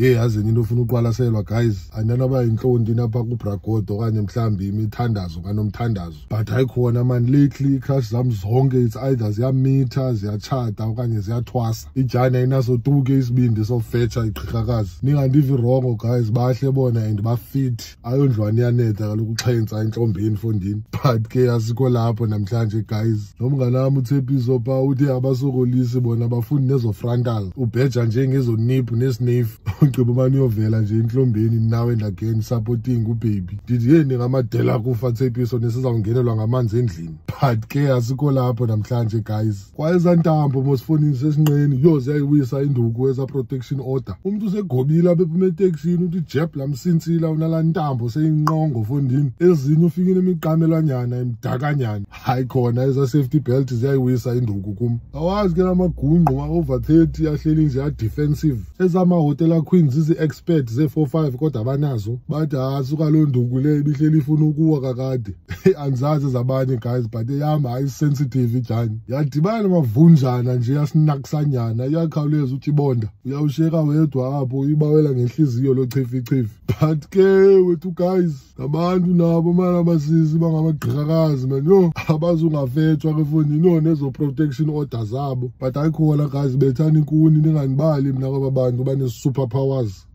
yazi into ofuna uqwalaselwa guys, andanoba inhlonti napha kuBragodo okanye mhlambi imithandazo kanomthandazo, but ayikhona man lately iCrush zami zonke it's either ziyamitha, ziyatshata okanye ziyathwasa. Ijani ayinasotuke isibindi sofetha iqhikakazi. Ningandivi wrong guys, bahle bona and bafit, ayondlwane iyanetha kaloku uxhensa enhlombeni fondini, but ke asikho lapho namhlanje guys. Nomngane wami uThepiso pha uthi abasokolisi bona bafuni nezo frontal, ubheja njengezo niphu nesniff ugqiba manje uyovela nje enhlombeni now and again supporting ubaby. Ndithi yeni ngamadela kufa Thepiso nesizawungenelwa ngamanzi endlini, but ke asikho lapho namhlanje guys. Kwayezantambo mosifonini sesinqeni yo ziyayiwisa induku eza protection order. Umuntu usegobile abephuma eTaxini uthi jeb lamsinsila unala ntambo seyinqongo fondini, ezinye ufikile imiqamelwanyana emdakanyana. Hayi khona eza safety belt ziyayiwisa induku kum. Awazi ke lamagungqu ma over 30 ahleli nje a defensive. Ezama hotel queens izi-expert ze-45 kodwa abanazo, bathi asuka lo nduku le ibihleli ifuna ukuwa kakade. Anzazi zabanye guys, but eyama ayi-sensitive ijani. Yadibana mavunjana nje yasinakisanyana, iyakhawuleza uthi bonda. Uyawusheka wedwa apho uyibawela ngenhliziyo lo chifi. But ke wethu guys, abantu nabo mara basisi bangamagqirakazi man, no abazungafethwa ke fondini no nezo protection orders zabo. But ayikhona guys, bethani inkuni ninganibali mina kwaba bantu bane superpowers.